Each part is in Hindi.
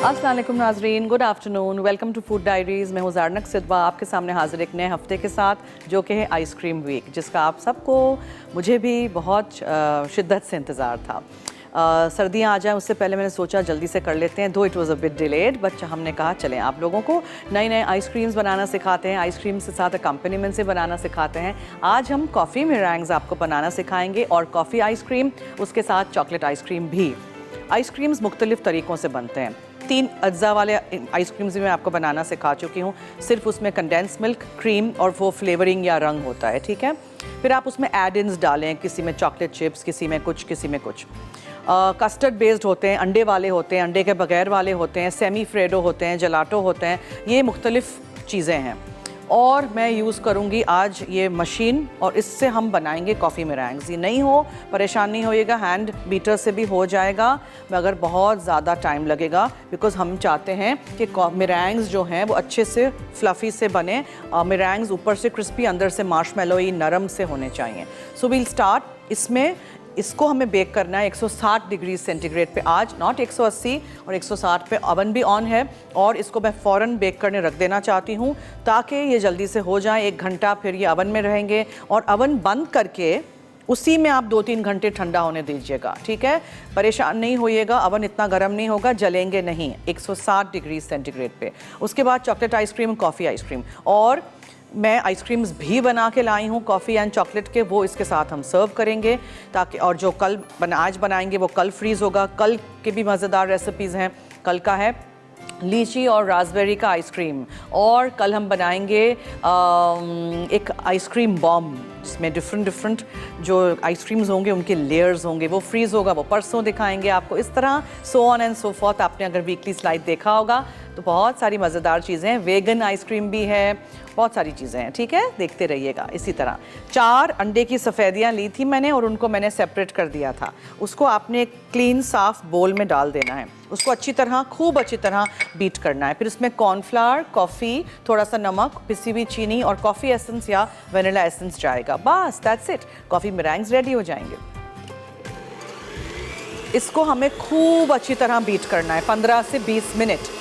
अस्सलाम वालेकुम नाजरीन, good afternoon, welcome to food diaries. मैं हूँ ज़ारनक सिद्वा आपके सामने हाजिर एक नए हफ्ते के साथ जो कि है आइसक्रीम वीक, जिसका आप सबको मुझे भी बहुत शिद्दत से इंतज़ार था। सर्दियाँ आ जाएँ उससे पहले मैंने सोचा जल्दी से कर लेते हैं, दो it was a bit delayed, but हमने कहा चलें आप लोगों को नए नए आइसक्रीम्स बनाना सिखाते हैं, आइसक्रीम के साथ अकम्पनीमेंट से बनाना सिखाते हैं। आज हम कॉफ़ी मेरेंग्स आपको बनाना सिखाएंगे और कॉफ़ी आइसक्रीम, उसके साथ चॉकलेट आइसक्रीम भी। आइसक्रीम्स मुख्तलिफ़ तरीक़ों से बनते हैं। 3 अज्जा वाले आइसक्रीम्स भी मैं आपको बनाना सिखा चुकी हूँ। सिर्फ उसमें कंडेंस मिल्क, क्रीम और वो फ्लेवरिंग या रंग होता है, ठीक है। फिर आप उसमें एड-इन्स डालें, किसी में चॉकलेट चिप्स, किसी में कुछ, किसी में कुछ। कस्टर्ड बेस्ड होते हैं, अंडे वाले होते हैं, अंडे के बगैर वाले होते हैं, सेमी फ्रेडो होते हैं, जलाटो होते हैं। ये मुख्तलिफ़ चीज़ें हैं और मैं यूज़ करूँगी आज ये मशीन और इससे हम बनाएंगे कॉफ़ी मेरेंग्स। ये नहीं हो, परेशान नहीं होइएगा, हैंड बीटर से भी हो जाएगा मगर बहुत ज़्यादा टाइम लगेगा, बिकॉज़ हम चाहते हैं कि मेरेंग्स जो हैं वो अच्छे से फ्लफ़ी से बने। मेरेंग्स ऊपर से क्रिस्पी, अंदर से मार्शमेलोई नरम से होने चाहिए। So we'll start. इसमें इसको हमें बेक करना है 160 डिग्री सेंटीग्रेड पे आज, नॉट 180 और 160 पे। ओवन भी ऑन है और इसको मैं फ़ौरन बेक करने रख देना चाहती हूँ ताकि ये जल्दी से हो जाए। 1 घंटा फिर ये ओवन में रहेंगे और ओवन बंद करके उसी में आप 2-3 घंटे ठंडा होने दीजिएगा, ठीक है। परेशान नहीं होइएगा, ओवन इतना गर्म नहीं होगा, जलेंगे नहीं, 160 डिग्री सेंटीग्रेड पे। उसके बाद चॉकलेट आइसक्रीम, कॉफ़ी आइसक्रीम, और मैं आइसक्रीम्स भी बना के लाई हूँ कॉफ़ी एंड चॉकलेट के, वो इसके साथ हम सर्व करेंगे ताकि, और जो आज बनाएंगे वो कल फ्रीज़ होगा। कल के भी मज़ेदार रेसिपीज़ हैं। कल का है लीची और रास्पबेरी का आइसक्रीम, और कल हम बनाएंगे एक आइसक्रीम बॉम्ब जिसमें डिफरेंट जो आइसक्रीम्स होंगे उनके लेयर्स होंगे, वो फ्रीज़ होगा, वो परसों दिखाएंगे आपको। इस तरह so on and so forth. आपने अगर वीकली स्लाइड देखा होगा तो बहुत सारी मज़ेदार चीज़ें हैं। वेगन आइसक्रीम भी है, बहुत सारी चीज़ें हैं, ठीक है, देखते रहिएगा। इसी तरह 4 अंडे की सफ़ेदियाँ ली थी मैंने और उनको मैंने सेपरेट कर दिया था। उसको आपने एक क्लीन साफ़ बोल में डाल देना है, उसको अच्छी तरह, खूब अच्छी तरह बीट करना है। फिर उसमें कॉर्नफ्लावर, कॉफ़ी, थोड़ा सा नमक, पिसी हुई चीनी और कॉफ़ी एसेंस या वनीला एसेंस जाएगा। बस दैट्स इट, कॉफ़ी मेरेंग्स रेडी हो जाएंगे। इसको हमें खूब अच्छी तरह बीट करना है 15 से 20 मिनट।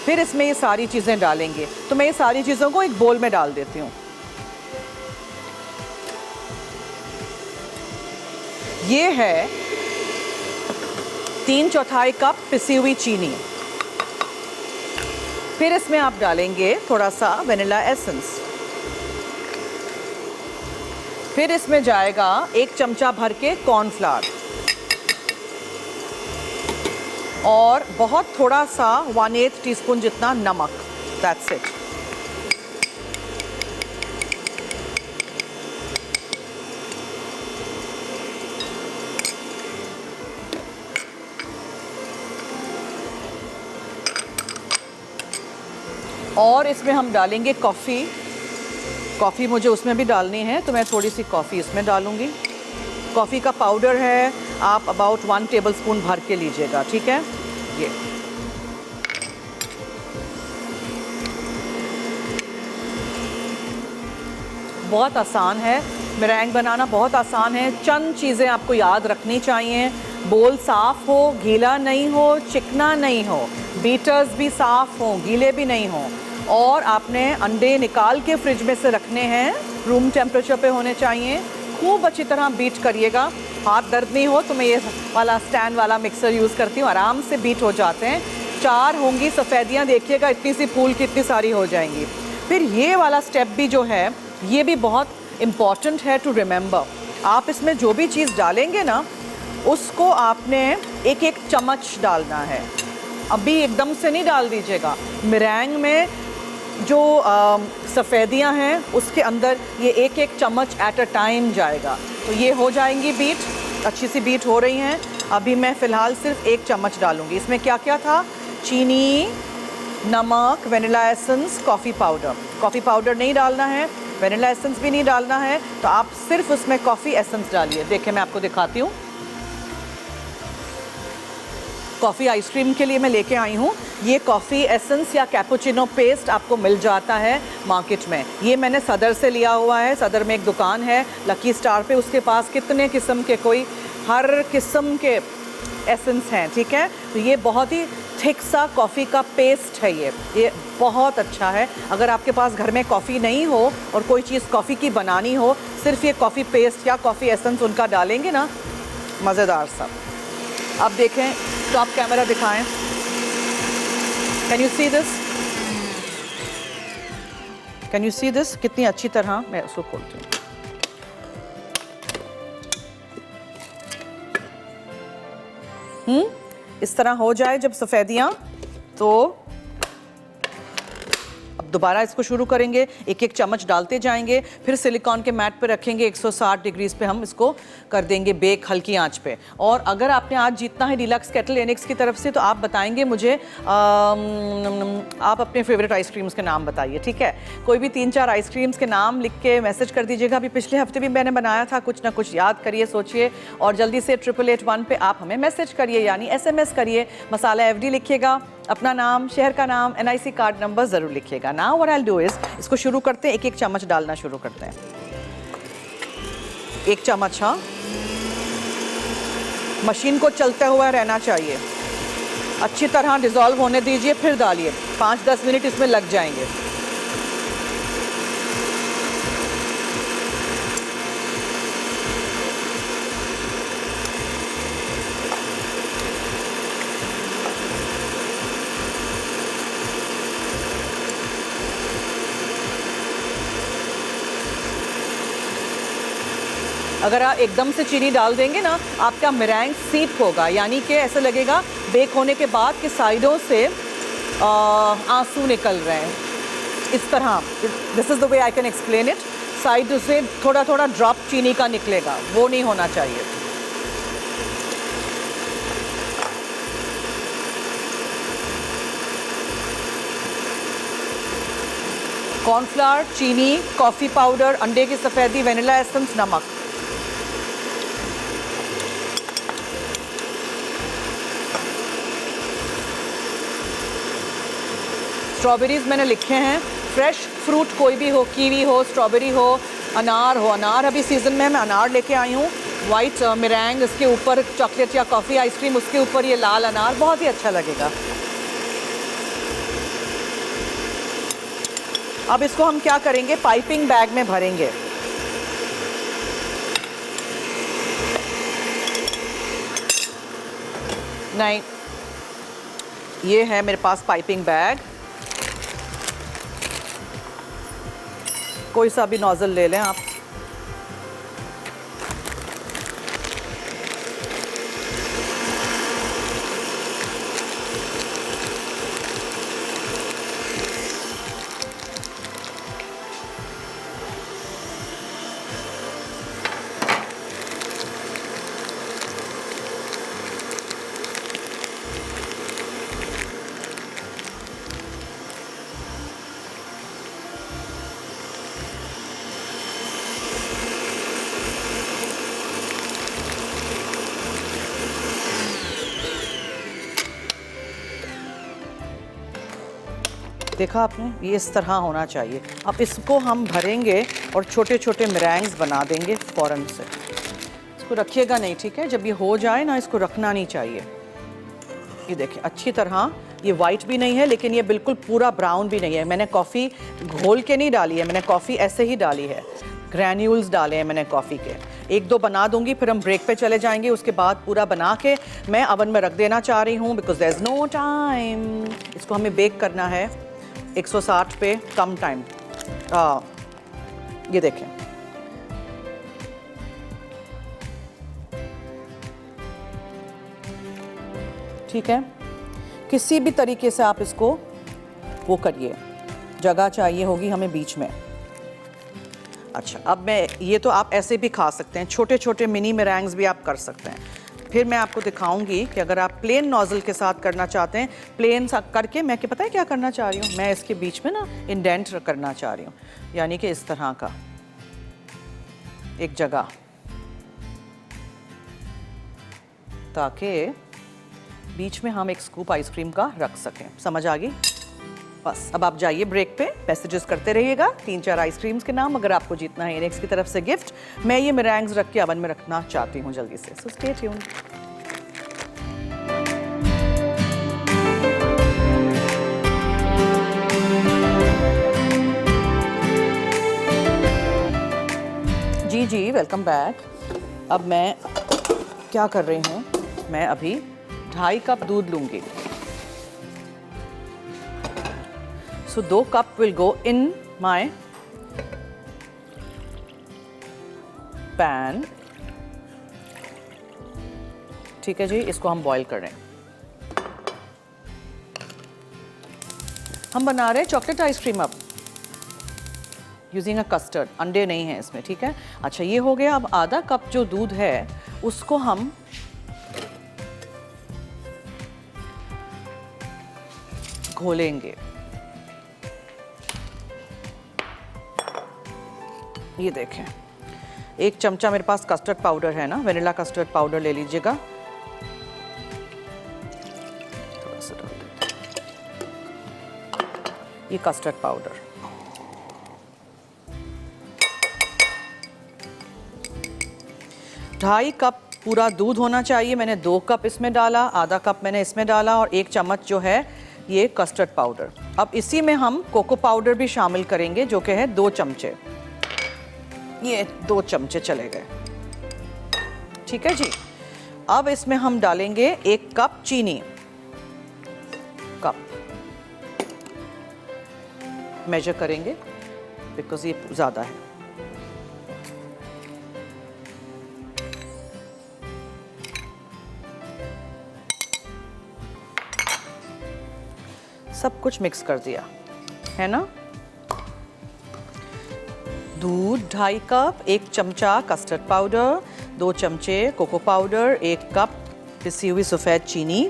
फिर इसमें ये सारी चीज़ें डालेंगे, तो मैं ये सारी चीज़ों को एक बोल में डाल देती हूँ। ये है 3/4 कप पिसी हुई चीनी। फिर इसमें आप डालेंगे थोड़ा सा वनीला एसेंस। फिर इसमें जाएगा 1 चमचा भर के कॉर्नफ्लावर और बहुत थोड़ा सा 1/8 टीस्पून जितना नमक। That's it. और इसमें हम डालेंगे कॉफ़ी मुझे उसमें भी डालनी है तो मैं थोड़ी सी कॉफ़ी इसमें डालूंगी। कॉफ़ी का पाउडर है, आप अबाउट 1 टेबलस्पून भर के लीजिएगा, ठीक है। ये बहुत आसान है, मेरेंग बनाना बहुत आसान है। चंद चीज़ें आपको याद रखनी चाहिए। बोल साफ़ हो, गीला नहीं हो, चिकना नहीं हो, बीटर्स भी साफ़ हों, गीले भी नहीं हों, और आपने अंडे निकाल के फ्रिज में से रखने हैं, रूम टेम्परेचर पे होने चाहिए। खूब अच्छी तरह बीट करिएगा। हाथ दर्द नहीं हो तो मैं ये वाला स्टैंड वाला मिक्सर यूज़ करती हूँ, आराम से बीट हो जाते हैं। 4 होंगी सफ़ेदियाँ, देखिएगा इतनी सी फूल की इतनी सारी हो जाएंगी। फिर ये वाला स्टेप भी जो है ये भी बहुत इम्पॉर्टेंट है टू रिमेंबर। आप इसमें जो भी चीज़ डालेंगे ना उसको आपने 1-1 चम्मच डालना है, अभी एकदम से नहीं डाल दीजिएगा। मेरेंग में जो सफ़ेदियाँ हैं उसके अंदर ये 1-1 चम्मच एट अ टाइम जाएगा। तो ये हो जाएंगी बीट, अच्छी सी बीट हो रही हैं। अभी मैं फ़िलहाल सिर्फ 1 चम्मच डालूँगी। इसमें क्या क्या था? चीनी, नमक, vanilla essence, coffee powder. Coffee powder नहीं डालना है, वनीला एसेंस भी नहीं डालना है, तो आप सिर्फ उसमें कॉफ़ी एसेंस डालिए। देखिए मैं आपको दिखाती हूँ। कॉफ़ी आइसक्रीम के लिए मैं लेके आई हूँ। ये कॉफ़ी एसेंस या कैपुचिनो पेस्ट आपको मिल जाता है मार्केट में। ये मैंने सदर से लिया हुआ है। सदर में एक दुकान है लकी स्टार पे, उसके पास कितने किस्म के, कोई हर किस्म के एसेंस हैं, ठीक है। तो ये बहुत ही थिक सा कॉफ़ी का पेस्ट है ये बहुत अच्छा है। अगर आपके पास घर में कॉफ़ी नहीं हो और कोई चीज़ कॉफ़ी की बनानी हो, सिर्फ ये कॉफ़ी पेस्ट या कॉफ़ी एसेंस उनका डालेंगे ना, मज़ेदार सा। अब देखें, टॉप कैमरा दिखाएं। Can you see this? Can you see this? कितनी अच्छी तरह, मैं उसको खोलती हूँ। इस तरह हो जाए जब सफ़ेदियाँ, तो अब दोबारा इसको शुरू करेंगे, एक एक चम्मच डालते जाएंगे, फिर सिलिकॉन के मैट पे रखेंगे, 160 डिग्रीज पे हम इसको कर देंगे बेक हल्की आंच पे। और अगर आपने आज जीतना है डीलक्स केटल एनिक्स की तरफ से, तो आप बताएंगे मुझे, आप अपने फेवरेट आइसक्रीम्स के नाम बताइए, ठीक है? कोई भी 3-4 आइसक्रीम्स के नाम लिख के मैसेज कर दीजिएगा। अभी पिछले हफ्ते भी मैंने बनाया था, कुछ ना कुछ याद करिए, सोचिए और जल्दी से 8881 पे आप हमें मैसेज करिए, यानी SMS करिए। मसाला FD लिखिएगा, अपना नाम, शहर का नाम, NIC कार्ड नंबर ज़रूर लिखिएगा। Now what I will do is, इसको शुरू करते हैं, एक एक चम्मच डालना शुरू करते हैं। 1 चम्मच, हाँ, मशीन को चलता हुआ रहना चाहिए, अच्छी तरह डिज़ोल्व होने दीजिए, फिर डालिए। 5-10 मिनट इसमें लग जाएंगे। अगर आप एकदम से चीनी डाल देंगे ना, आपका मेरेंग सीप होगा, यानी कि ऐसा लगेगा बेक होने के बाद कि साइडों से आंसू निकल रहे हैं, इस तरह। This is the way I can explain it. Side से थोड़ा थोड़ा ड्रॉप चीनी का निकलेगा, वो नहीं होना चाहिए। कॉर्नफ्लावर, चीनी, कॉफ़ी पाउडर, अंडे की सफ़ेदी, वेनिला एसेंस, नमक। स्ट्रॉबेरीज़ मैंने लिखे हैं, फ्रेश फ्रूट कोई भी हो, कीवी हो, स्ट्रॉबेरी हो, अनार हो। अनार अभी सीज़न में मैं अनार लेके आई हूँ। वाइट मेरेंग, इसके ऊपर चॉकलेट या कॉफ़ी आइसक्रीम, उसके ऊपर ये लाल अनार, बहुत ही अच्छा लगेगा। अब इसको हम क्या करेंगे, पाइपिंग बैग में भरेंगे। नहीं, ये है मेरे पास पाइपिंग बैग, कोई सा भी नोज़ल ले लें आप। देखा आपने, ये इस तरह होना चाहिए। अब इसको हम भरेंगे और छोटे छोटे मेरेंग्स बना देंगे फ़ौरन से। इसको रखिएगा नहीं, ठीक है? जब ये हो जाए ना, इसको रखना नहीं चाहिए। ये देखिए अच्छी तरह, ये वाइट भी नहीं है लेकिन ये बिल्कुल पूरा ब्राउन भी नहीं है। मैंने कॉफ़ी घोल के नहीं डाली है, मैंने कॉफ़ी ऐसे ही डाली है, ग्रैन्यूल्स डाले हैं मैंने कॉफ़ी के। 1-2 बना दूंगी, फिर हम ब्रेक पे चले जाएंगे। उसके बाद पूरा बना के मैं अवन में रख देना चाह रही हूँ, because there is no time. इसको हमें बेक करना है 160 पे, कम टाइम। ये देखें, ठीक है? किसी भी तरीके से आप इसको वो करिए, जगह चाहिए होगी हमें बीच में। अच्छा, अब मैं ये तो आप ऐसे भी खा सकते हैं, छोटे छोटे मिनी मेरेंग्स भी आप कर सकते हैं। फिर मैं आपको दिखाऊंगी कि अगर आप प्लेन नोज़ल के साथ करना चाहते हैं, प्लेन सा करके मैं पता है क्या करना चाह रही हूँ, मैं इसके बीच में ना इंडेंट करना चाह रही हूँ, यानी कि इस तरह का एक जगह, ताकि बीच में हम एक स्कूप आइसक्रीम का रख सकें। समझ आ गई? बस अब आप जाइए ब्रेक पे, मैसेजेस करते रहिएगा 3-4 आइसक्रीम्स के नाम अगर आपको जीतना है एनेक्स की तरफ से गिफ्ट। मैं ये मेरेंग्स रख के अवन में रखना चाहती हूँ जल्दी से, so stay tuned. Welcome back. अब मैं क्या कर रही हूँ, मैं अभी 2.5 कप दूध लूँगी। सो 2 cup will go in my pan. ठीक है जी, इसको हम बॉईल कर रहे हैं। हम बना रहे हैं चॉकलेट आइसक्रीम अब यूजिंग अ कस्टर्ड, अंडे नहीं है इसमें। ठीक है, अच्छा ये हो गया। अब आधा कप जो दूध है उसको हम घोलेंगे। ये देखें, 1 चमचा मेरे पास कस्टर्ड पाउडर है ना, वेनिला कस्टर्ड पाउडर ले लीजिएगा। थोड़ा सा डाल दें ये कस्टर्ड पाउडर। ढाई कप पूरा दूध होना चाहिए। मैंने 2 कप इसमें डाला, आधा कप मैंने इसमें डाला और 1 चम्मच जो है ये कस्टर्ड पाउडर। अब इसी में हम कोको पाउडर भी शामिल करेंगे जो कि है 2 चमचे। ये 2 चमचे चले गए। ठीक है जी। अब इसमें हम डालेंगे 1 कप चीनी। कप मेजर करेंगे बिकॉज ये ज़्यादा है। सब कुछ मिक्स कर दिया है ना। दूध 2.5 कप, 1 चमचा कस्टर्ड पाउडर, 2 चमचे कोको पाउडर, 1 कप पिसी हुई सफ़ेद चीनी,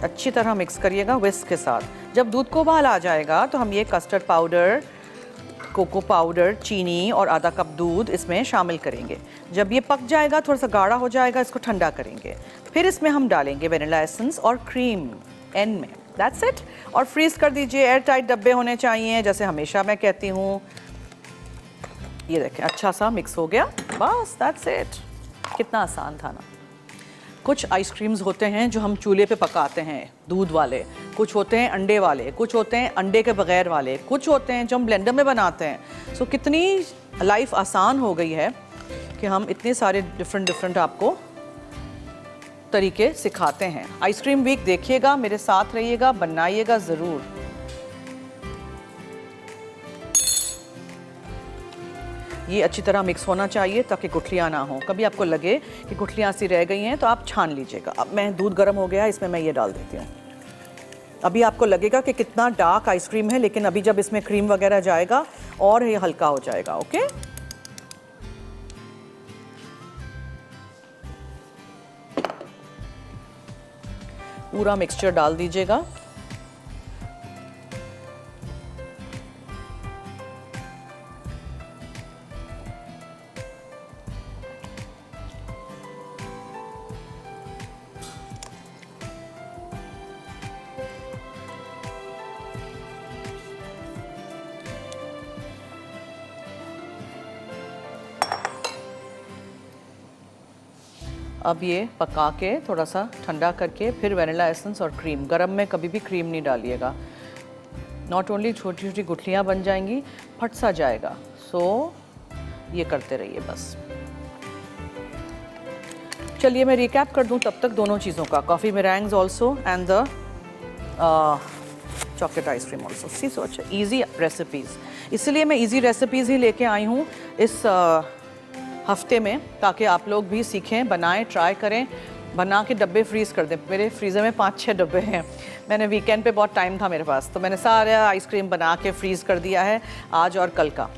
अच्छी तरह मिक्स करिएगा विस्क के साथ। जब दूध को उबाल आ जाएगा तो हम ये कस्टर्ड पाउडर, कोको पाउडर, चीनी और आधा कप दूध इसमें शामिल करेंगे। जब ये पक जाएगा, थोड़ा सा गाढ़ा हो जाएगा, इसको ठंडा करेंगे। फिर इसमें हम डालेंगे वेनिला एसेंस और क्रीम एंड में। That's it. और फ्रीज़ कर दीजिए। एयर टाइट डब्बे होने चाहिए जैसे हमेशा मैं कहती हूँ। ये देखें, अच्छा सा मिक्स हो गया, बस दैट्स इट। कितना आसान था ना। कुछ आइसक्रीम्स होते हैं जो हम चूल्हे पे पकाते हैं, दूध वाले, कुछ होते हैं अंडे वाले, कुछ होते हैं अंडे के बगैर वाले, कुछ होते हैं जो हम ब्लेंडर में बनाते हैं। सो कितनी लाइफ आसान हो गई है कि हम इतने सारे डिफरेंट आपको तरीके सिखाते हैं। आइसक्रीम वीक देखिएगा, मेरे साथ रहिएगा, बनाइएगा ज़रूर। ये अच्छी तरह मिक्स होना चाहिए ताकि गुठलियाँ ना हो। कभी आपको लगे कि गुठलियाँ सी रह गई हैं तो आप छान लीजिएगा। अब मैं दूध गर्म हो गया है, इसमें मैं ये डाल देती हूँ। अभी आपको लगेगा कि कितना डार्क आइसक्रीम है, लेकिन अभी जब इसमें क्रीम वगैरह जाएगा और ये हल्का हो जाएगा। ओके, पूरा मिक्सचर डाल दीजिएगा। अब ये पका के थोड़ा सा ठंडा करके फिर वेनिला एसेंस और क्रीम। गरम में कभी भी क्रीम नहीं डालिएगा, नॉट ओनली छोटी छोटी गुठलियाँ बन जाएंगी, फट सा जाएगा। सो ये करते रहिए बस। चलिए मैं रिकैप कर दूं तब तक दोनों चीज़ों का, coffee meringues also and the chocolate ice cream also. See so अच्छा ईजी रेसिपीज़, इसलिए मैं ईजी रेसिपीज़ ही लेके आई हूँ इस हफ्ते में, ताकि आप लोग भी सीखें, बनाएं, ट्राई करें, बना के डब्बे फ्रीज़ कर दें। मेरे फ्रीज़र में 5-6 डब्बे हैं। मैंने वीकेंड पे बहुत टाइम था मेरे पास, तो मैंने सारा आइसक्रीम बना के फ्रीज़ कर दिया है आज और कल का,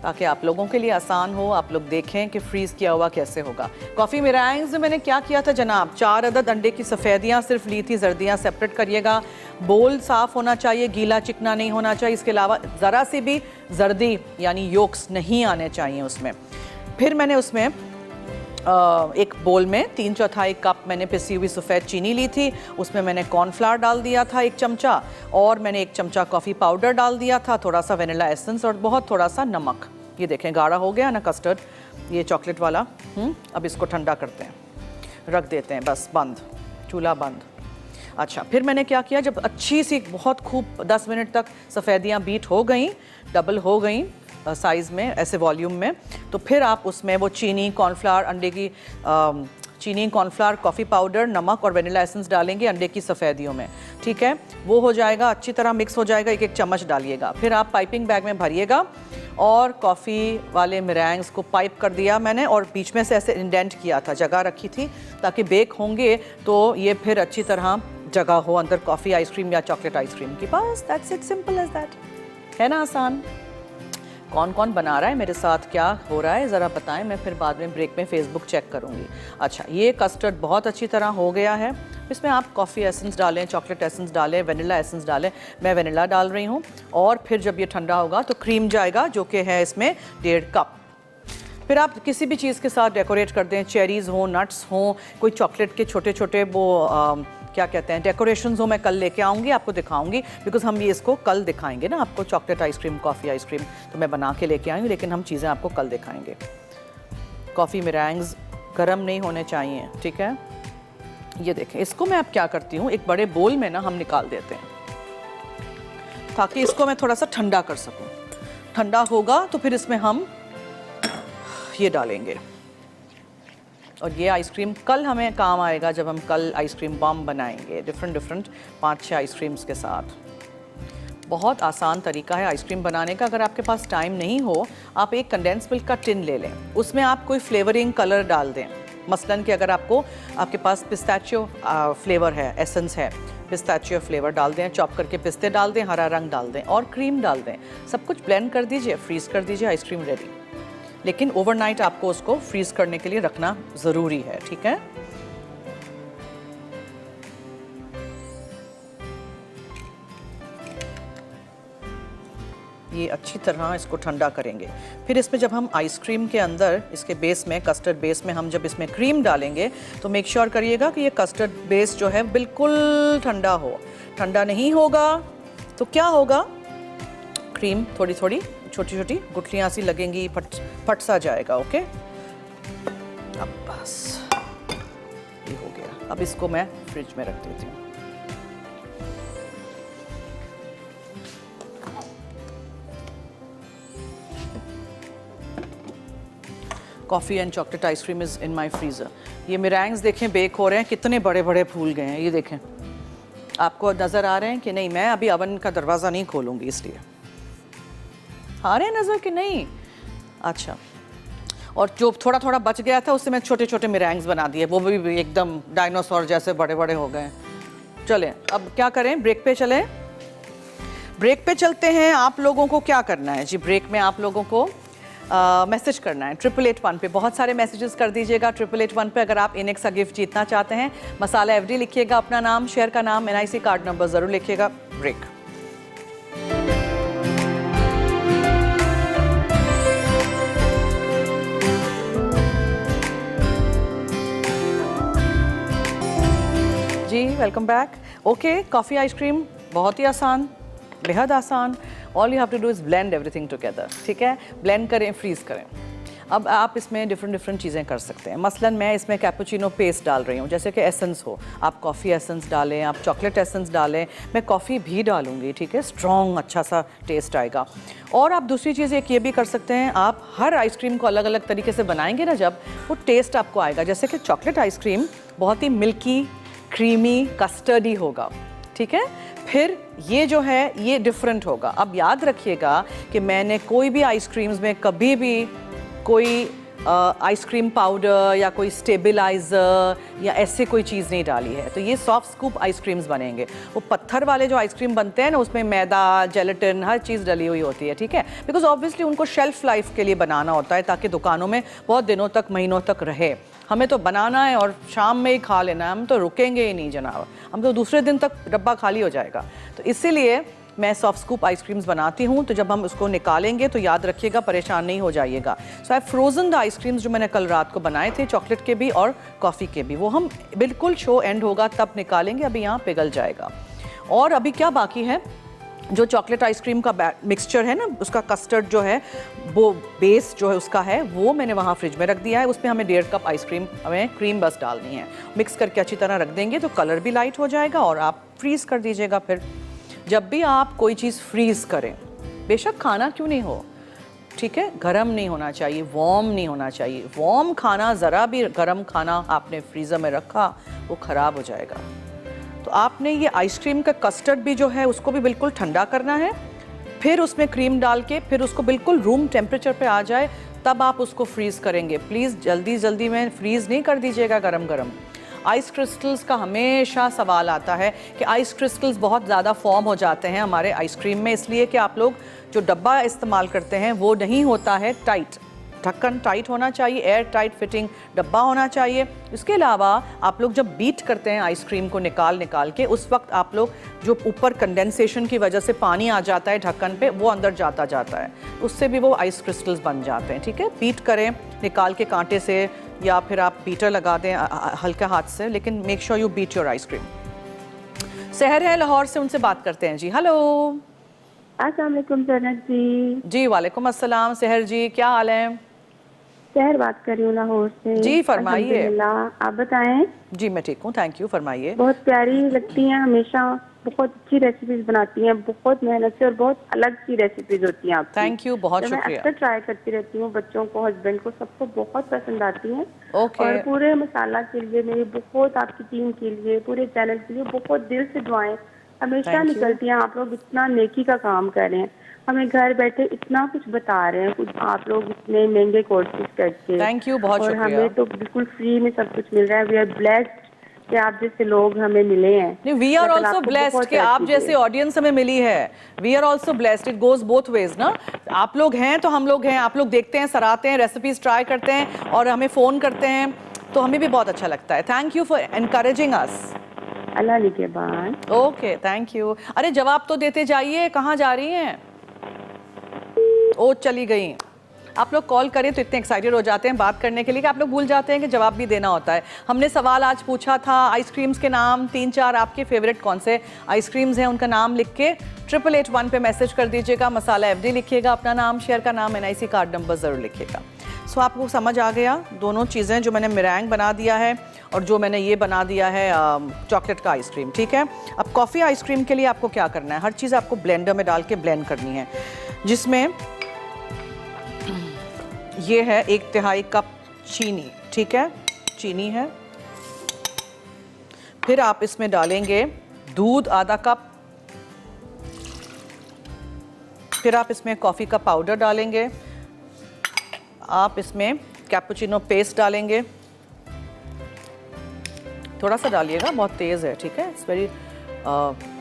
ताकि आप लोगों के लिए आसान हो, आप लोग देखें कि फ्रीज़ किया हुआ कैसे होगा। कॉफ़ी मेरेंग्स में मैंने क्या किया था जनाब, 4 अदद अंडे की सफ़ेदियाँ सिर्फ ली थी, जर्दियाँ सेपरेट करिएगा। बोल साफ़ होना चाहिए, गीला चिकना नहीं होना चाहिए। इसके अलावा ज़रा सी भी जर्दी यानी योक्स नहीं आने चाहिए उसमें। फिर मैंने उसमें एक बोल में 3/4 कप मैंने पिसी हुई सफ़ेद चीनी ली थी, उसमें मैंने कॉर्नफ्लावर डाल दिया था 1 चमचा, और मैंने 1 चमचा कॉफ़ी पाउडर डाल दिया था, थोड़ा सा वेनिला एसेंस और बहुत थोड़ा सा नमक। ये देखें गाढ़ा हो गया ना कस्टर्ड, ये चॉकलेट वाला। अब इसको ठंडा करते हैं, रख देते हैं, बस बंद, चूल्हा बंद। अच्छा, फिर मैंने क्या किया, जब अच्छी सी बहुत खूब 10 मिनट तक सफ़ेदियाँ बीट हो गई, डबल हो गई साइज़ में, ऐसे वॉल्यूम में, तो फिर आप उसमें वो चीनी, कॉर्नफ्लावर, अंडे की चीनी, कॉर्नफ्लावर, कॉफ़ी पाउडर, नमक और वेनिला एसेंस डालेंगे अंडे की सफ़ेदियों में, ठीक है। वो हो जाएगा, अच्छी तरह मिक्स हो जाएगा, एक एक चम्मच डालिएगा। फिर आप पाइपिंग बैग में भरिएगा और कॉफ़ी वाले मेरेंग्स को पाइप कर दिया मैंने और बीच में से ऐसे इंडेंट किया था, जगह रखी थी ताकि बेक होंगे तो ये फिर अच्छी तरह जगह हो अंदर कॉफ़ी आइसक्रीम या चॉकलेट आइसक्रीम की। बस that's it, simple as that. है ना आसान? कौन कौन बना रहा है मेरे साथ, क्या हो रहा है ज़रा बताएं, मैं फिर बाद में ब्रेक में फ़ेसबुक चेक करूँगी। अच्छा, ये कस्टर्ड बहुत अच्छी तरह हो गया है। इसमें आप कॉफ़ी एसेंस डालें, चॉकलेट एसेंस डालें, वेनिला एसेंस डालें। मैं वेनिला डाल रही हूँ। और फिर जब ये ठंडा होगा तो क्रीम जाएगा, जो कि है इसमें 1.5 कप। फिर आप किसी भी चीज़ के साथ डेकोरेट कर दें, चेरीज़ हों, नट्स हों, कोई चॉकलेट के छोटे छोटे वो क्या कहते हैं डेकोरेशंस हो, मैं कल लेके आऊँगी, आपको दिखाऊंगी, बिकॉज हम ये इसको कल दिखाएंगे ना आपको, चॉकलेट आइसक्रीम, कॉफ़ी आइसक्रीम तो मैं बना के लेके आई हूँ, लेकिन हम चीज़ें आपको कल दिखाएंगे। कॉफ़ी मेरेंग्स गर्म नहीं होने चाहिए, ठीक है। ये देखें, इसको मैं अब क्या करती हूँ, एक बड़े बोल में ना हम निकाल देते हैं ताकि इसको मैं थोड़ा सा ठंडा कर सकूँ। ठंडा होगा तो फिर इसमें हम ये डालेंगे और ये आइसक्रीम कल हमें काम आएगा जब हम कल आइसक्रीम बम बनाएंगे डिफरेंट 5-6 आइसक्रीम्स के साथ। बहुत आसान तरीका है आइसक्रीम बनाने का। अगर आपके पास टाइम नहीं हो, आप एक कंडेंस मिल्क का टिन ले लें, उसमें आप कोई फ्लेवरिंग कलर डाल दें। मसलन कि अगर आपके पास पिस्ताचियो फ्लेवर है, एसेंस है, पिस्ताचियो फ्लेवर डाल दें, चॉप करके पिस्ते डाल दें, हरा रंग डाल दें और क्रीम डाल दें। सब कुछ ब्लेंड कर दीजिए, फ्रीज़ कर दीजिए, आइसक्रीम रेडी। लेकिन ओवरनाइट आपको उसको फ्रीज करने के लिए रखना ज़रूरी है, ठीक है। ये अच्छी तरह इसको ठंडा करेंगे। फिर इसमें जब हम आइसक्रीम के अंदर, इसके बेस में, कस्टर्ड बेस में हम जब इसमें क्रीम डालेंगे तो मेक श्योर करिएगा कि ये कस्टर्ड बेस जो है बिल्कुल ठंडा हो। ठंडा नहीं होगा तो क्या होगा, क्रीम थोड़ी थोड़ी छोटी छोटी गुठलियाँ सी लगेंगी, फट सा जाएगा। ओके, अब बस ये हो गया। अब इसको मैं फ्रिज में रख देती हूँ। Coffee and chocolate ice cream is in my freezer. ये मेरेंग्स देखें बेक हो रहे हैं, कितने बड़े बड़े फूल गए हैं। ये देखें, आपको नज़र आ रहे हैं कि नहीं? मैं अभी अवन का दरवाज़ा नहीं खोलूँगी, इसलिए आ रहे हैं नज़र कि नहीं? अच्छा, और जो थोड़ा थोड़ा बच गया था उससे मैं छोटे छोटे मेरेंग्स बना दिए, वो भी एकदम डायनासोर जैसे बड़े बड़े हो गए। चलें, अब क्या करें, ब्रेक पे चलें। ब्रेक पे चलते हैं। आप लोगों को क्या करना है जी, ब्रेक में आप लोगों को मैसेज करना है 8881 पे। बहुत सारे मैसेजेस कर दीजिएगा 8881 पे अगर आप इनेक्स का गिफ्ट जीतना चाहते हैं। मसाला एफडी लिखिएगा, अपना नाम, शेयर का नाम, NIC कार्ड नंबर ज़रूर लिखिएगा। ब्रेक। जी welcome back. Okay, coffee ice cream बहुत ही आसान, बेहद आसान। All you have to do is blend everything together, ठीक है। ब्लेंड करें, फ्रीज़ करें। अब आप इसमें डिफरेंट चीज़ें कर सकते हैं। मसलन मैं इसमें कैपुचिनो पेस्ट डाल रही हूँ, जैसे कि एसेंस हो, आप कॉफ़ी एसेंस डालें, आप चॉकलेट एसेंस डालें, मैं कॉफ़ी भी डालूँगी, ठीक है। स्ट्रॉन्ग अच्छा सा टेस्ट आएगा। और आप दूसरी चीज़ एक ये भी कर सकते हैं, आप हर आइसक्रीम को अलग अलग तरीके से बनाएंगे ना, जब वो टेस्ट आपको आएगा। जैसे कि चॉकलेट आइसक्रीम बहुत ही मिल्की, क्रीमी, कस्टर्डी होगा, ठीक है। फिर ये जो है ये डिफरेंट होगा। अब याद रखिएगा कि मैंने कोई भी आइसक्रीम्स में कभी भी कोई आइसक्रीम पाउडर या कोई स्टेबलाइज़र या ऐसे कोई चीज़ नहीं डाली है। तो ये सॉफ्ट स्कूप आइसक्रीम्स बनेंगे। वो पत्थर वाले जो आइसक्रीम बनते हैं ना, उसमें मैदा, जेलेटिन, हर चीज़ डली हुई होती है, ठीक है। बिकॉज ऑब्वियसली उनको शेल्फ लाइफ के लिए बनाना होता है ताकि दुकानों में बहुत दिनों तक, महीनों तक रहे। हमें तो बनाना है और शाम में ही खा लेना है, हम तो रुकेंगे ही नहीं जनाब, हम तो दूसरे दिन तक डब्बा खाली हो जाएगा। तो इसीलिए मैं सॉफ्ट स्कूप आइसक्रीम्स बनाती हूँ। तो जब हम उसको निकालेंगे तो याद रखिएगा, परेशान नहीं हो जाइएगा। सो आई फ्रोज़न द आइसक्रीम्स जो मैंने कल रात को बनाए थे, चॉकलेट के भी और कॉफ़ी के भी, वो हम बिल्कुल शो एंड होगा तब निकालेंगे। अभी यहाँ पिघल जाएगा। और अभी क्या बाकी है, जो चॉकलेट आइसक्रीम का मिक्सचर है ना, उसका कस्टर्ड जो है, वो बेस जो है उसका है, वो मैंने वहाँ फ्रिज में रख दिया है। उसमें हमें 1.5 कप आइसक्रीम, हमें क्रीम बस डालनी है। मिक्स करके अच्छी तरह रख देंगे तो कलर भी लाइट हो जाएगा और आप फ्रीज़ कर दीजिएगा। फिर जब भी आप कोई चीज़ फ्रीज़ करें, बेशक खाना क्यों नहीं हो, ठीक है, गर्म नहीं होना चाहिए, वार्म नहीं होना चाहिए। वार्म खाना, ज़रा भी गर्म खाना आपने फ्रीज़र में रखा, वो ख़राब हो जाएगा। तो आपने ये आइसक्रीम का कस्टर्ड भी जो है उसको भी बिल्कुल ठंडा करना है, फिर उसमें क्रीम डाल के फिर उसको बिल्कुल रूम टेम्परेचर पे आ जाए तब आप उसको फ्रीज़ करेंगे। प्लीज़ जल्दी जल्दी में फ्रीज़ नहीं कर दीजिएगा गरम गरम। आइस क्रिस्टल्स का हमेशा सवाल आता है कि आइस क्रिस्टल्स बहुत ज़्यादा फॉर्म हो जाते हैं हमारे आइसक्रीम में, इसलिए कि आप लोग जो डब्बा इस्तेमाल करते हैं वो नहीं होता है टाइट। ढक्कन टाइट होना चाहिए, एयर टाइट फिटिंग डब्बा होना चाहिए। इसके अलावा आप लोग जब बीट करते हैं आइसक्रीम को निकाल के, उस वक्त आप लोग जो ऊपर कंडेंसेशन की वजह से पानी आ जाता है ढक्कन पे, वो अंदर जाता है, उससे भी वो आइस क्रिस्टल्स बन जाते हैं। ठीक है, बीट करें निकाल के कांटे से, या फिर आप बीटर लगा दें हल्का हाथ से, लेकिन make sure you beat your ice cream. सहर है लाहौर से, उनसे बात करते हैं जी। हेलो, अस्सलाम वालेकुम जन्नत जी। जी वालेकुम अस्सलाम। सहर जी, क्या हाल है? सहर बात कर रही हूँ लाहौर से। जी फरमाइए। अल्हम्दुलिल्लाह, आप बताएं। जी मैं ठीक हूँ, थैंक यू, फरमाइए। बहुत प्यारी लगती हैं, हमेशा बहुत अच्छी रेसिपीज बनाती हैं, बहुत मेहनत से, और बहुत अलग सी रेसिपीज होती हैं आपकी। थैंक यू, बहुत तो मैं शुक्रिया। अक्सर ट्राई करती रहती हूँ, बच्चों को, हस्बैंड को, सबको बहुत पसंद आती हैं। ओके। और पूरे मसाला के लिए मेरी बहुत, आपकी टीम के लिए, पूरे चैनल के लिए बहुत दिल से दुआएं हमेशा निकलती हैं। आप लोग इतना नेकी का काम कर रहे हैं, हमें घर बैठे इतना कुछ बता रहे हैं, कुछ आप लोग इतने महंगे कोर्सेज करके। थैंक यू, बहुत और शुक्रिया। हमें तो बिल्कुल फ्री में सब कुछ मिल रहा है। वी आर ब्लेस्ड कि आप जैसे लोग हमें मिले हैं। नहीं, वी आर ऑल्सो ब्लेस्ड कि आप जैसे ऑडियंस हमें मिली है। We are also blessed, it goes both ways ना। आप लोग हैं तो हम लोग हैं, आप लोग देखते हैं, सराहते हैं, रेसिपीज ट्राई करते हैं और हमें फ़ोन करते हैं, तो हमें भी बहुत अच्छा लगता है। Thank you for encouraging us. Allah निगहबान। Okay, thank you. अरे जवाब तो देते जाइए, कहाँ जा रही हैं? ओ चली गई। आप लोग कॉल करें तो इतने एक्साइटेड हो जाते हैं बात करने के लिए कि आप लोग भूल जाते हैं कि जवाब भी देना होता है। हमने सवाल आज पूछा था आइसक्रीम्स के नाम, 3-4 आपके फेवरेट कौन से आइसक्रीम्स हैं उनका नाम लिख के 8881 पे मैसेज कर दीजिएगा। मसाला एफडी लिखिएगा, अपना नाम, शेयर का नाम, NIC कार्ड नंबर ज़रूर लिखिएगा। सो आपको समझ आ गया दोनों चीज़ें, जो मैंने मिरैंग बना दिया है और जो मैंने ये बना दिया है चॉकलेट का आइसक्रीम। ठीक है, अब कॉफ़ी आइसक्रीम के लिए आपको क्या करना है, हर चीज़ आपको ब्लेंडर में डाल के ब्लेंड करनी है, जिसमें ये है 1/3 कप चीनी। ठीक है, चीनी है। फिर आप इसमें डालेंगे दूध आधा कप। फिर आप इसमें कॉफ़ी का पाउडर डालेंगे। आप इसमें कैपुचिनो पेस्ट डालेंगे, थोड़ा सा डालिएगा, बहुत तेज़ है। ठीक है, इट्स वेरी,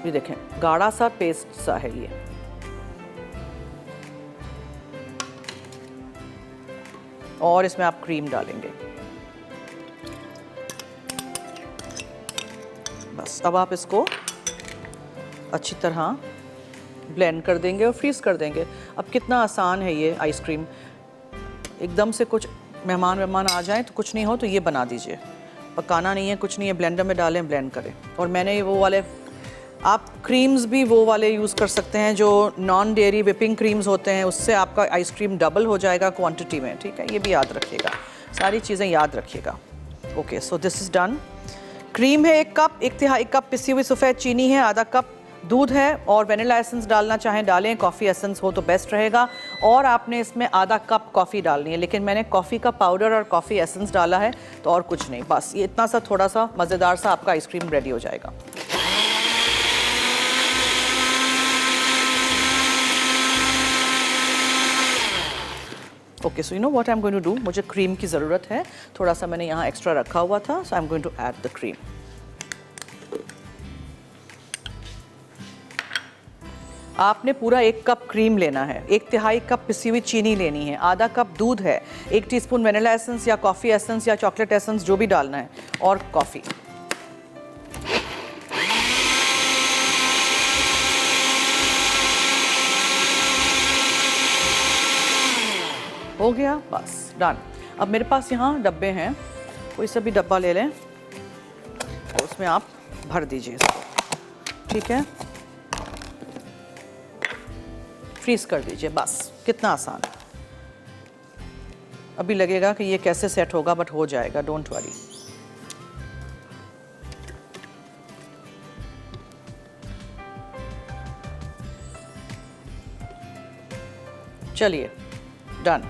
ये देखें गाढ़ा सा पेस्ट सा है ये। और इसमें आप क्रीम डालेंगे। बस अब आप इसको अच्छी तरह ब्लेंड कर देंगे और फ्रीज़ कर देंगे। अब कितना आसान है ये आइसक्रीम, एकदम से कुछ मेहमान आ जाएं तो कुछ नहीं हो तो ये बना दीजिए, पकाना नहीं है, कुछ नहीं है, ब्लेंडर में डालें, ब्लेंड करें। और मैंने वो वाले, आप क्रीम्स भी वो वाले यूज़ कर सकते हैं जो नॉन डेयरी विपिंग क्रीम्स होते हैं, उससे आपका आइसक्रीम डबल हो जाएगा क्वांटिटी में। ठीक है, ये भी याद रखिएगा, सारी चीज़ें याद रखिएगा। Okay, so this is done. Cream है 1 कप, 1/3 कप पिसी हुई सफ़ेद चीनी है, आधा कप दूध है, और वनीला एसेंस डालना चाहें डालें, कॉफ़ी एसेंस हो तो बेस्ट रहेगा। और आपने इसमें आधा कप कॉफ़ी डालनी है, लेकिन मैंने कॉफ़ी का पाउडर और कॉफ़ी एसेंस डाला है, तो और कुछ नहीं, बस ये इतना सा थोड़ा सा मज़ेदार सा आपका आइसक्रीम रेडी हो जाएगा। Okay, so you know what I am going to do, मुझे क्रीम की ज़रूरत है, थोड़ा सा मैंने यहाँ एक्स्ट्रा रखा हुआ था, so I am going to add the cream. आपने पूरा 1 कप क्रीम लेना है, 1/3 कप पिसी हुई चीनी लेनी है, आधा कप दूध है, 1 टीस्पून वनीला एसेंस या कॉफ़ी एसेंस या चॉकलेट एसेंस जो भी डालना है, और कॉफ़ी। हो गया, बस डन। अब मेरे पास यहाँ डब्बे हैं, कोई सा भी डब्बा ले लें, उसमें आप भर दीजिए इसको। ठीक है, फ्रीज कर दीजिए, बस कितना आसान है। अभी लगेगा कि ये कैसे सेट होगा, बट हो जाएगा, डोंट वरी। चलिए डन,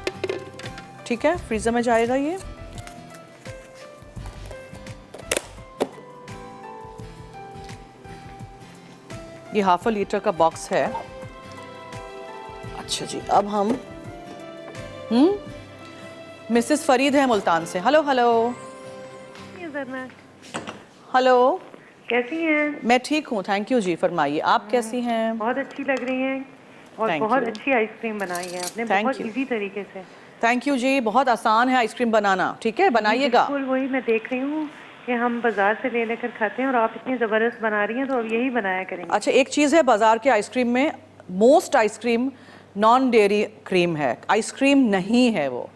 ठीक है, फ्रीजर में जाएगा ये। ये 1/2 लीटर का बॉक्स है। अच्छा जी, अब हम मिसेस फरीद है मुल्तान से। हेलो हेलो हेलो, कैसी हैं? मैं ठीक हूँ, थैंक यू जी, फरमाइए आप कैसी हैं? बहुत अच्छी लग रही हैं और Thank बहुत you. अच्छी आइसक्रीम बनाई है आपने, Thank बहुत you. इजी तरीके से। थैंक यू जी, बहुत आसान है आइसक्रीम बनाना, ठीक है, बनाइएगा। बिल्कुल वही मैं देख रही हूँ कि हम बाजार से ले लेकर खाते हैं और आप इतनी ज़बरदस्त बना रही हैं, तो अब यही बनाया करेंगे। अच्छा, एक चीज़ है बाजार के आइसक्रीम में, most ice cream non dairy cream है, आइसक्रीम नहीं है वो,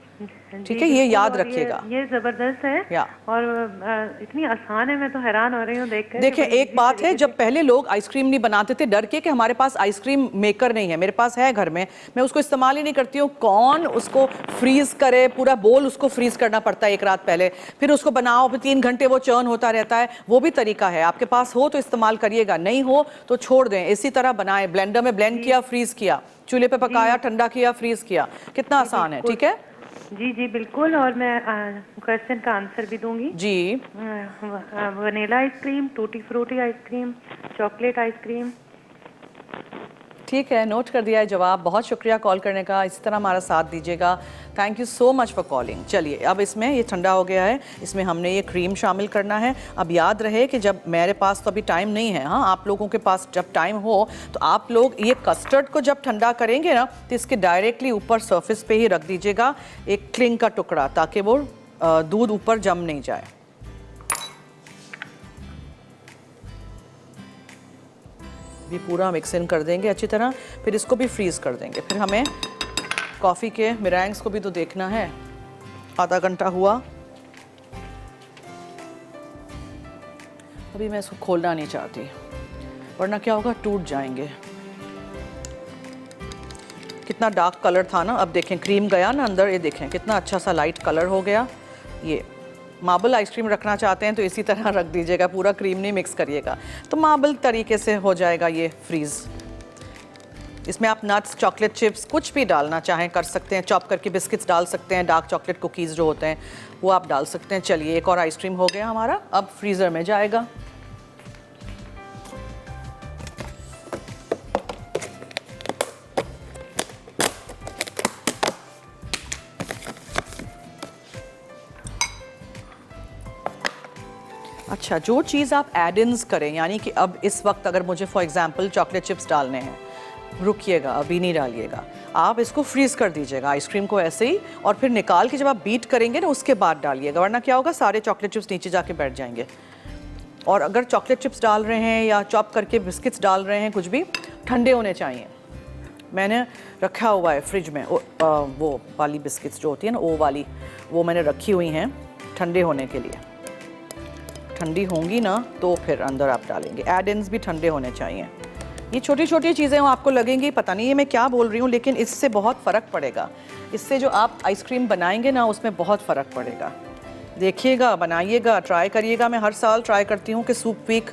ठीक है, ये याद रखिएगा। ये ज़बरदस्त है और इतनी आसान है, मैं तो हैरान हो रही हूँ देखकर। देखिए एक बात है, जब पहले लोग आइसक्रीम नहीं बनाते थे डर के कि हमारे पास आइसक्रीम मेकर नहीं है, मेरे पास है घर में, मैं उसको इस्तेमाल ही नहीं करती हूँ। कौन उसको फ्रीज करे, पूरा बोल उसको फ्रीज करना पड़ता है एक रात पहले, फिर उसको बनाओ, फिर 3 घंटे वो चर्न होता रहता है। वो भी तरीका है, आपके पास हो तो इस्तेमाल करिएगा, नहीं हो तो छोड़ दें। इसी तरह बनाएं, ब्लेंडर में ब्लेंड किया, फ्रीज किया, चूल्हे पे पकाया, ठंडा किया, फ्रीज किया, कितना आसान है, ठीक है जी जी बिल्कुल। और मैं क्वेश्चन का आंसर भी दूंगी जी। Vanilla ice cream, tutti frutti ice cream, chocolate ice cream. ठीक है, नोट कर दिया है जवाब। बहुत शुक्रिया कॉल करने का, इसी तरह हमारा साथ दीजिएगा। Thank you so much for calling. चलिए अब इसमें ये ठंडा हो गया है, इसमें हमने ये क्रीम शामिल करना है। अब याद रहे कि जब मेरे पास तो अभी टाइम नहीं है, हाँ आप लोगों के पास जब टाइम हो तो आप लोग ये कस्टर्ड को जब ठंडा करेंगे ना तो इसके डायरेक्टली ऊपर सरफेस पे ही रख दीजिएगा एक क्लिंग का टुकड़ा, ताकि वो दूध ऊपर जम नहीं जाए। भी पूरा मिक्स इन कर देंगे अच्छी तरह, फिर इसको भी फ्रीज कर देंगे। फिर हमें कॉफ़ी के मिरांग्स को भी तो देखना है। आधा घंटा हुआ, अभी मैं इसको खोलना नहीं चाहती वरना क्या होगा, टूट जाएंगे। कितना डार्क कलर था ना, अब देखें क्रीम गया ना अंदर, ये देखें कितना अच्छा सा लाइट कलर हो गया। ये मार्बल आइसक्रीम रखना चाहते हैं तो इसी तरह रख दीजिएगा, पूरा क्रीम नहीं मिक्स करिएगा, तो मार्बल तरीके से हो जाएगा ये फ्रीज़। इसमें आप नट्स, चॉकलेट चिप्स कुछ भी डालना चाहें कर सकते हैं, चॉप करके बिस्किट्स डाल सकते हैं, डार्क चॉकलेट कुकीज़ जो होते हैं वो आप डाल सकते हैं। चलिए एक और आइसक्रीम हो गया हमारा, अब फ्रीज़र में जाएगा। अच्छा, जो चीज़ आप एड-इन्स करें, यानी कि अब इस वक्त अगर मुझे फॉर एग्जांपल चॉकलेट चिप्स डालने हैं, रुकिएगा अभी नहीं डालिएगा, आप इसको फ्रीज कर दीजिएगा आइसक्रीम को ऐसे ही, और फिर निकाल के जब आप बीट करेंगे ना उसके बाद डालिएगा, वरना क्या होगा सारे चॉकलेट चिप्स नीचे जाके बैठ जाएंगे। और अगर चॉकलेट चिप्स डाल रहे हैं या चॉप करके बिस्किट्स डाल रहे हैं, कुछ भी ठंडे होने चाहिए। मैंने रखा हुआ है फ्रिज में वो वाली बिस्किट्स जो होती है ना, वो वाली, वो मैंने रखी हुई हैं ठंडे होने के लिए। ठंडी होंगी ना तो फिर अंदर आप डालेंगे। एड-इन्स भी ठंडे होने चाहिए। ये छोटी छोटी चीज़ें आपको लगेंगी पता नहीं ये मैं क्या बोल रही हूँ, लेकिन इससे बहुत फ़र्क पड़ेगा। इससे जो आप आइसक्रीम बनाएंगे ना उसमें बहुत फ़र्क पड़ेगा। देखिएगा, बनाइएगा, ट्राई करिएगा। मैं हर साल ट्राई करती हूँ कि सूप वीक,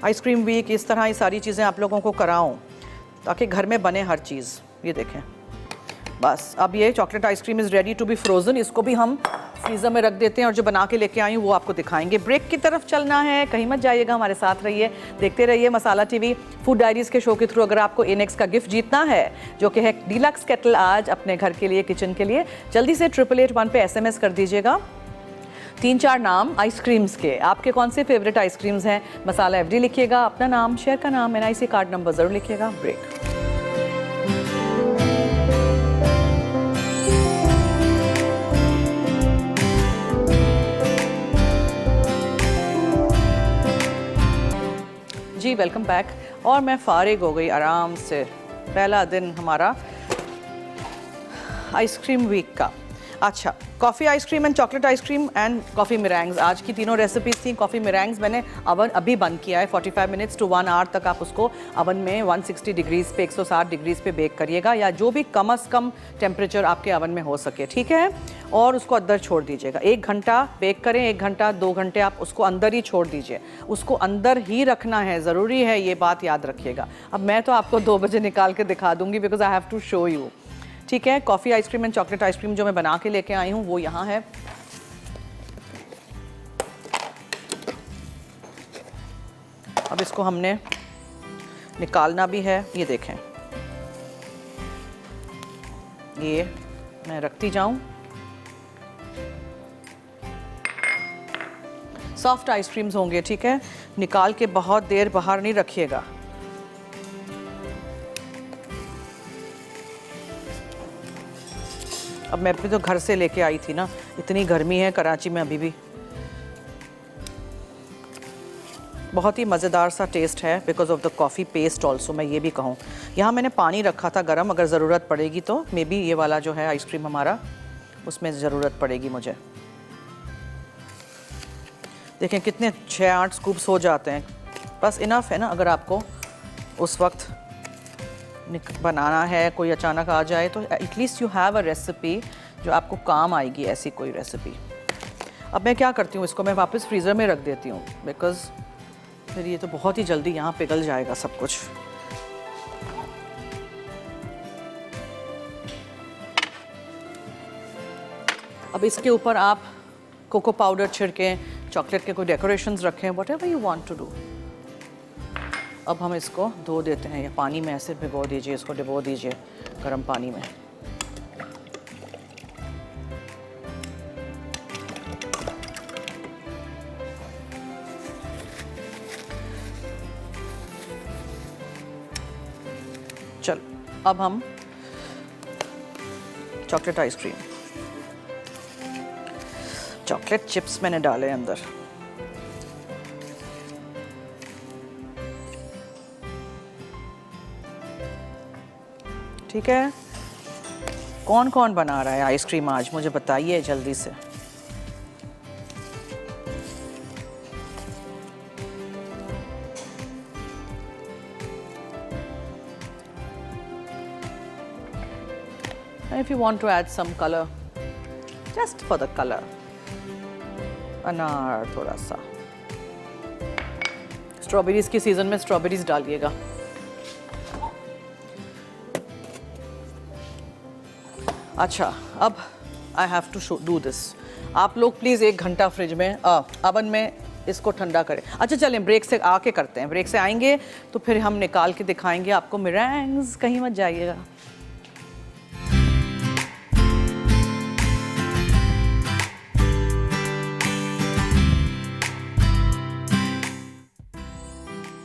आइसक्रीम वीक, इस तरह ये सारी चीज़ें आप लोगों को कराऊँ ताकि घर में बने हर चीज़। ये देखें, बस अब ये chocolate ice cream is ready to be frozen. इसको भी हम फ्रीज़र में रख देते हैं और जो बना के लेके आई हूँ वो आपको दिखाएंगे। ब्रेक की तरफ चलना है, कहीं मत जाइएगा, हमारे साथ रहिए, देखते रहिए मसाला टीवी। फूड डायरीज़ के शो के थ्रू अगर आपको इनेक्स का गिफ्ट जीतना है, जो कि है डीलक्स केटल, आज अपने घर के लिए, किचन के लिए, जल्दी से 8881 पे SMS कर दीजिएगा 3-4 नाम आइसक्रीम्स के। आपके कौन से फेवरेट आइसक्रीम्स हैं? मसाला FD लिखिएगा, अपना नाम, शेयर का नाम, NIC कार्ड नंबर ज़रूर लिखिएगा। ब्रेक। जी वेलकम बैक। और मैं फारिग हो गई आराम से, पहला दिन हमारा आइसक्रीम वीक का। अच्छा, coffee ice cream and chocolate ice cream and coffee meringues, आज की तीनों रेसिपीज़ थी। कॉफ़ी मिरेंग्स मैंने अवन अभी बंद किया है, 45 मिनट्स टू 1 आवर तक आप उसको अवन में 160 डिग्रीज़ पे, 160 डिग्रीज़ पे बेक करिएगा, या जो भी कम से कम टेम्परेचर आपके अवन में हो सके, ठीक है। और उसको अंदर छोड़ दीजिएगा, 1 घंटा बेक करें, 1 घंटा 2 घंटे आप उसको अंदर ही छोड़ दीजिए, उसको अंदर ही रखना है, ज़रूरी है, ये बात याद रखिएगा। अब मैं तो आपको 2 बजे निकाल के दिखा दूँगी because I have to show you, ठीक है। Coffee ice cream and chocolate ice cream जो मैं बना के लेके आई हूँ वो यहाँ है। अब इसको हमने निकालना भी है, ये देखें, ये मैं रखती जाऊँ। सॉफ्ट आइसक्रीम्स होंगे, ठीक है, निकाल के बहुत देर बाहर नहीं रखिएगा। अब मैं भी तो घर से लेके आई थी ना, इतनी गर्मी है कराची में अभी भी। बहुत ही मज़ेदार सा टेस्ट है because of the coffee paste also, मैं ये भी कहूँ। यहाँ मैंने पानी रखा था गरम, अगर ज़रूरत पड़ेगी तो मे बी ये वाला जो है आइसक्रीम हमारा, उसमें ज़रूरत पड़ेगी मुझे। देखें कितने 6-8 स्कूप्स हो जाते हैं, बस इनफ है ना। अगर आपको उस वक्त बनाना है, कोई अचानक आ जाए, तो at least you have a recipe जो आपको काम आएगी, ऐसी कोई रेसिपी। अब मैं क्या करती हूँ, इसको मैं वापस फ्रीज़र में रख देती हूँ बिकॉज़ फिर ये तो बहुत ही जल्दी यहाँ पिघल जाएगा सब कुछ। अब इसके ऊपर आप कोको पाउडर छिड़कें, चॉकलेट के कोई डेकोरेशंस रखें, whatever you want to do. अब हम इसको धो देते हैं, या पानी में ऐसे भिगो दीजिए, इसको डुबो दीजिए गर्म पानी में। चल, अब हम चॉकलेट आइसक्रीम, चॉकलेट चिप्स मैंने डाले अंदर, ठीक है। कौन कौन बना रहा है आइसक्रीम आज, मुझे बताइए जल्दी से। If you want to add some color, just for the color, अनार थोड़ा सा, स्ट्रॉबेरीज की सीजन में स्ट्रॉबेरीज डालिएगा। अच्छा, अब I have to do this. आप लोग प्लीज़ 1 घंटा फ्रिज में अवन में इसको ठंडा करें। अच्छा चलें, ब्रेक से आके करते हैं, ब्रेक से आएंगे तो फिर हम निकाल के दिखाएंगे आपको मिरेंग्स, कहीं मत जाइएगा।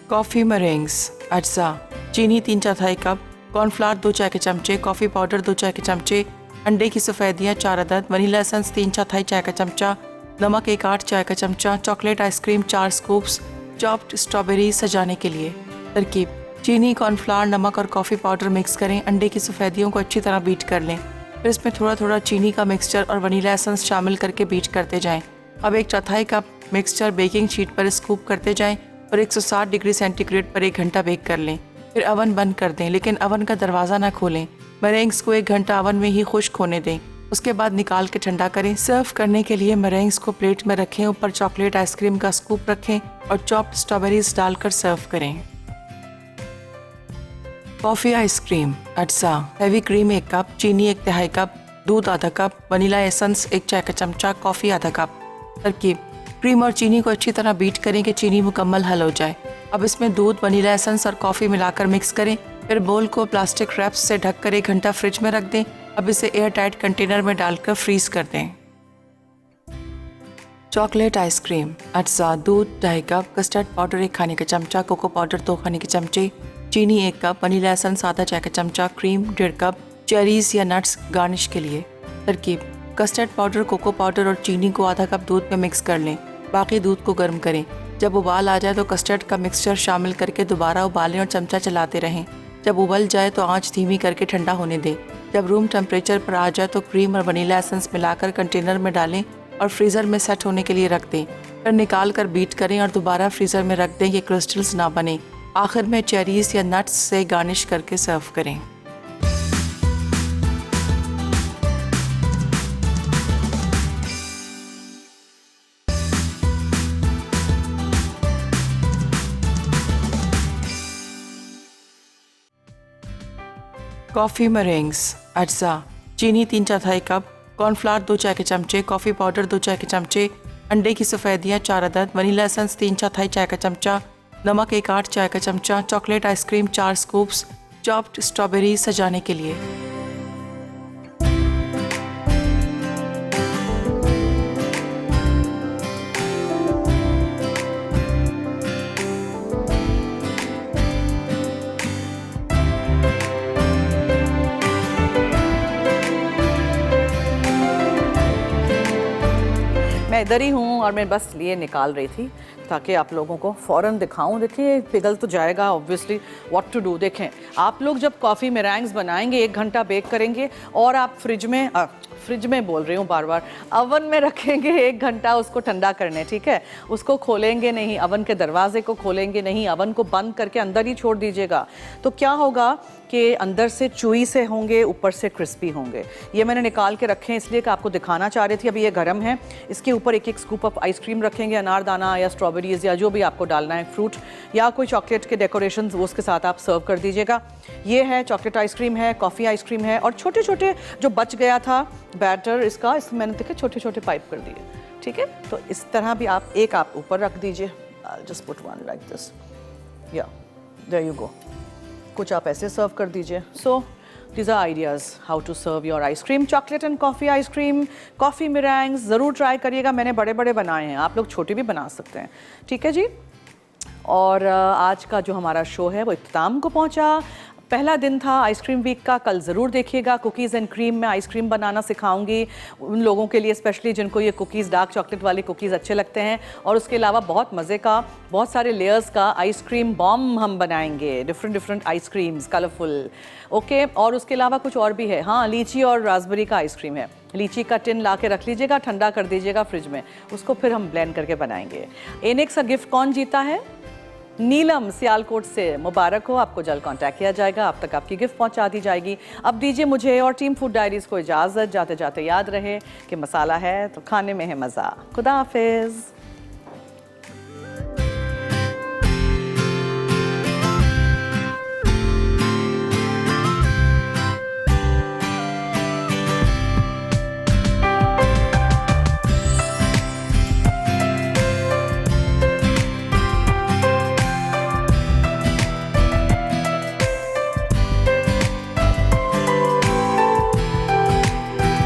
कॉफ़ी मरेंग्स, अज्जा, चीनी 3/4 कप, कॉर्नफ्लावर 2 चाय के चमचे, कॉफ़ी पाउडर 2 चाय के चमचे, अंडे की सफ़ेदियाँ 4 अदद, वनीला एसेंस 3/4 चाय का चमचा, नमक 1/8 चाय का चमचा, chocolate ice cream 4 scoops, chopped strawberry सजाने के लिए। तरकीब: चीनी, कॉर्नफ्लावर, नमक और कॉफ़ी पाउडर मिक्स करें, अंडे की सफ़ेदियों को अच्छी तरह बीट कर लें, फिर इसमें थोड़ा थोड़ा चीनी का मिक्सचर और वनीला एसेंस शामिल करके बीट करते जाएँ। अब 1/4 कप मिक्सचर बेकिंग शीट पर स्कूप करते जाएँ और 160 डिग्री सेंटीग्रेड पर 1 घंटा बेक कर लें, फिर अवन बंद कर दें, लेकिन अवन का दरवाज़ा ना खोलें। मरेंग्स को 1 घंटा अवन में ही खुश्क होने दें, उसके बाद निकाल के ठंडा करें। सर्व करने के लिए मरेंग्स को प्लेट में रखें, ऊपर चॉकलेट आइसक्रीम का स्कूप रखें और चॉप्ड स्ट्रॉबेरीज डालकर सर्व करें। कॉफ़ी आइसक्रीम, अज्जा, हैवी क्रीम 1 कप, चीनी 1/3 कप, दूध आधा कप, वनीला एसेंस 1 चाय का चमचा, कॉफ़ी आधा कप। तरकीब: क्रीम और चीनी को अच्छी तरह बीट करें कि चीनी मुकम्मल हल हो जाए। अब इसमें दूध, वनीला एसेंस और कॉफ़ी मिलाकर मिक्स करें, फिर बोल को प्लास्टिक रैप्स से ढककर 1 घंटा फ्रिज में रख दें। अब इसे एयर टाइट कंटेनर में डालकर फ्रीज कर दें। चॉकलेट आइसक्रीम, अज्जा, दूध 2.5 कप, कस्टर्ड पाउडर 1 खाने का चमचा, कोको पाउडर 2 खाने के चमचे, चीनी 1 कप, वनीला एसेंस आधा चाय का चमचा, क्रीम 1.5 कप, चेरीज या नट्स गार्निश के लिए। तरकीब: कस्टर्ड पाउडर, कोको पाउडर और चीनी को आधा कप दूध में मिक्स कर लें, बाकी दूध को गर्म करें। जब उबाल आ जाए तो कस्टर्ड का मिक्सचर शामिल करके दोबारा उबालें और चमचा चलाते रहें। जब उबल जाए तो आंच धीमी करके ठंडा होने दें। जब रूम टेम्परेचर पर आ जाए तो क्रीम और वनीला एसेंस मिलाकर कंटेनर में डालें और फ्रीज़र में सेट होने के लिए रख दें। फिर निकाल कर बीट करें और दोबारा फ्रीज़र में रख दें कि क्रिस्टल्स ना बने। आखिर में चेरीज़ या नट्स से गार्निश करके सर्व करें। कॉफ़ी मरेंग्स अज्जा, चीनी 3/4 कप, कॉर्नफ्लावर 2 चाय के चमचे, कॉफ़ी पाउडर 2 चाय के चमचे, अंडे की सफ़ेदियाँ 4 अदद, वनीला एसेंस 3/4 चाय का चमचा, नमक 1/8 चाय का चमचा, chocolate ice cream 4 scoops, chopped strawberry सजाने के लिए। मैं इधर ही हूँ और मैं बस लिए निकाल रही थी ताकि आप लोगों को फ़ौरन दिखाऊं। देखिए पिघल तो जाएगा ऑब्वियसली, व्हाट टू डू। देखें आप लोग जब कॉफ़ी मेरेंग्स बनाएंगे 1 घंटा बेक करेंगे और आप फ्रिज में बोल रही हूँ बार बार, अवन में रखेंगे 1 घंटा उसको ठंडा करने, ठीक है। उसको खोलेंगे नहीं, अवन के दरवाजे को खोलेंगे नहीं, अवन को बंद करके अंदर ही छोड़ दीजिएगा। तो क्या होगा कि अंदर से चुई से होंगे, ऊपर से क्रिस्पी होंगे। ये मैंने निकाल के रखे हैं इसलिए कि आपको दिखाना चाह रही थी। अभी ये गर्म है, इसके ऊपर 1-1 स्कूप ऑफ आइसक्रीम रखेंगे, अनारदाना या स्ट्रॉबेरीज या जो भी आपको डालना है, फ्रूट या कोई चॉकलेट के डेकोरेशन, वो उसके साथ आप सर्व कर दीजिएगा। ये है चॉकलेट आइसक्रीम है, कॉफ़ी आइसक्रीम है, और छोटे छोटे जो बच गया था बैटर इसका, इसमें मैंने देखे छोटे छोटे पाइप कर दिए, ठीक है। तो इस तरह भी आप ऊपर रख दीजिए। Just put one like this, या देयर यू गो। कुछ आप ऐसे सर्व कर दीजिए। So these are ideas how to serve your ice cream, chocolate and coffee ice cream, coffee meringues ज़रूर ट्राई करिएगा। मैंने बड़े बड़े बनाए हैं, आप लोग छोटे भी बना सकते हैं, ठीक है जी। और आज का जो हमारा शो है वो इख्तिताम को पहुंचा। पहला दिन था आइसक्रीम वीक का, कल ज़रूर देखिएगा। कुकीज़ एंड क्रीम में आइसक्रीम बनाना सिखाऊंगी उन लोगों के लिए स्पेशली जिनको ये कुकीज़, डार्क चॉकलेट वाली कुकीज़ अच्छे लगते हैं। और उसके अलावा बहुत मज़े का, बहुत सारे लेयर्स का आइसक्रीम बॉम्ब हम बनाएंगे, डिफरेंट आइसक्रीम्स कलरफुल, ओके। और उसके अलावा कुछ और भी है, हाँ, लीची और रास्बेरी का आइसक्रीम है। लीची का टिन ला के रख लीजिएगा, ठंडा कर दीजिएगा फ्रिज में, उसको फिर हम ब्लेंड करके बनाएंगे। एनेक्स का गिफ्ट कौन जीता है? नीलम सियालकोट से, मुबारक हो, आपको जल्द कांटेक्ट किया जाएगा, आप तक आपकी गिफ्ट पहुंचा दी जाएगी। अब दीजिए मुझे और टीम फूड डायरीज़ को इजाज़त। जाते जाते याद रहे कि मसाला है तो खाने में है मज़ा। खुदा हाफिज़।